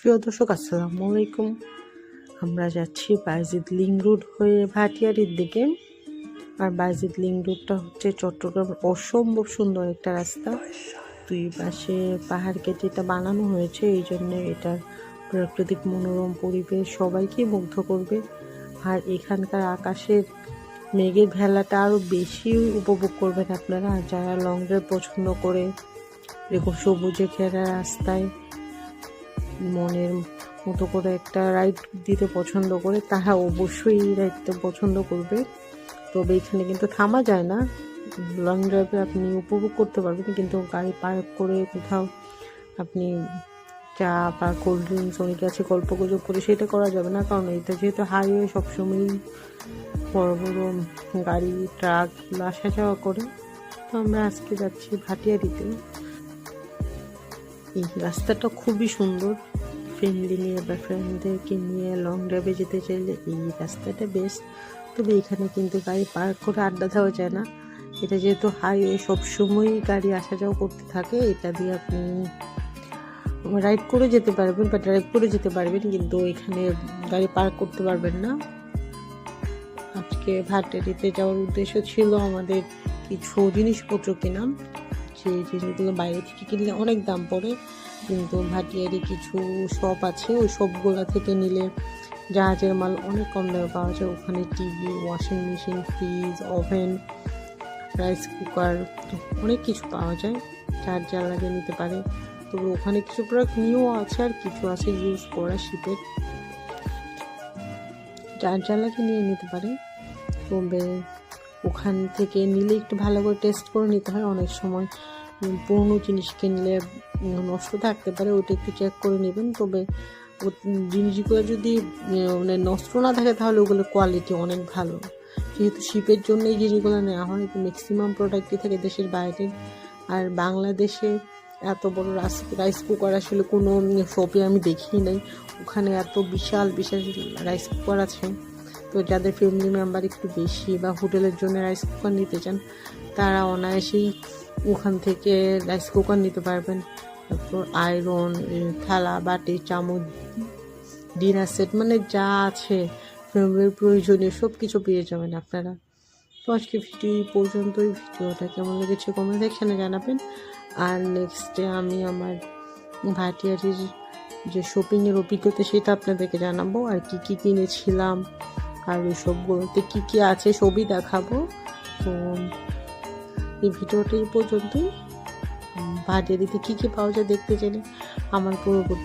প্রিয় দর্শক, আসসালামু আলাইকুম। আমরা যাচ্ছি বায়েজিদ লিংক রোড হয়ে ভাটিয়ারির দিকে। আর বায়েজিদ লিংক রোডটা হচ্ছে চট্টগ্রামের অসম্ভব সুন্দর একটা রাস্তা। দুই পাশে পাহাড় কেটে এটা বানানো হয়েছে, এই জন্য এটার প্রাকৃতিক মনোরম পরিবেশ সবাইকে মুগ্ধ করবে। আর এখানকার আকাশের মেঘের ভেলাটা আরও বেশি উপভোগ করবেন আপনারা। আর যারা লং ড্রাইভ পছন্দ করে এরকম সবুজে ঘেরা রাস্তায় মনের মতো করে একটা রাইড দিতে পছন্দ করে, তারা অবশ্যই এই রাইডটা পছন্দ করবে। তবে এখানে কিন্তু থামা যায় না। লং ড্রাইভে আপনি উপভোগ করতে পারবেন, কিন্তু গাড়ি পার্ক করে কোথাও আপনি চা বা কোল্ড ড্রিঙ্কস অনেকে আছে গল্প গুজব করে সেটা করা যাবে না, কারণ এটা যেহেতু হাইওয়ে সবসময়ই বড় বড় গাড়ি ট্রাক আসা যাওয়া করে। তো আমরা আজকে যাচ্ছি ভাটিয়ারিতে। এই রাস্তাটা খুবই সুন্দর। ফ্যামিলি নিয়ে বা ফ্রেন্ডদেরকে নিয়ে লং ড্রাইভে যেতে চাইলে এই রাস্তাটা বেস্ট। তবে এখানে কিন্তু গাড়ি পার্ক করে আড্ডা দেওয়া যায় না। এটা যেহেতু হাইওয়ে সবসময়ই গাড়ি আসা যাওয়া করতে থাকে, এটা দিয়ে আপনি রাইড করে যেতে পারবেন বা ড্রাইভ করে যেতে পারবেন, কিন্তু এখানে গাড়ি পার্ক করতে পারবেন না। আজকে ভাটিয়ারিতে যাওয়ার উদ্দেশ্য ছিল আমাদের কিছু জিনিসপত্র কেনা। যে জিনিসগুলো বাইরে থেকে কিনলে অনেক দাম পড়ে, কিন্তু ভাটিয়ারি কিছু শপ আছে, ওই শপগুলো থেকে নিলে জাহাজের মাল অনেক কম দামে পাওয়া যায়। ওখানে TV, washing machine, fridge, oven, rice cooker অনেক কিছু পাওয়া যায়। চার্জার লাগিয়ে নিতে পারে। তবে ওখানে কিছু প্রোডাক্ট নিয়েও আছে, আর কিছু আছে ইউজ করা শীতের, চার্জার লাগিয়ে নিয়ে নিতে পারে। তবে ওখান থেকে নিলে একটু ভালো করে টেস্ট করে নিতে হয়। অনেক সময় পুরনো জিনিস কিনলে নষ্ট থাকতে পারে, ওইটা একটু চেক করে নেবেন। তবে জিনিসগুলো যদি মানে নষ্ট না থাকে তাহলে ওগুলো কোয়ালিটি অনেক ভালো। যেহেতু শিপের জন্য এই জিনিসগুলো নেওয়া হয়, ম্যাক্সিমাম প্রোডাক্টই থাকে দেশের বাইরে। আর বাংলাদেশে এত বড় রাইস কুকার আসলে কোনো শপে আমি দেখি নাই। ওখানে এত বিশাল বিশাল রাইস কুকার আছে। তো যাদের ফ্যামিলি মেম্বার একটু বেশি বা হোটেলের জন্য রাইস কুকার নিতে চান, তারা অনায়াসেই ওখান থেকে রাইস কুকার নিতে পারবেন। তারপর আয়রন, থালা বাটি, চামচ, ডিনার সেট, মানে যা আছে ফ্যামিলির প্রয়োজনীয় সব কিছু পেয়ে যাবেন আপনারা। তো আজকে ভিডিও পর্যন্তই। ভিডিওটা কেমন লেগেছে কমেন্ট সেকশনে জানাবেন। আর নেক্সটে আমি আমার ভাটিয়ারির যে শপিংয়ের অভিজ্ঞতা সেটা আপনাদেরকে জানাবো, আর কি কি কিনেছিলাম আর ওই সবগুলোতে কী কী আছে সবই দেখাবো। তো এই ভিডিওটা এই পর্যন্তই। ভাটিয়ারিতে কী কী পাওয়া যায় দেখতে চাইলে আমার পরবর্তী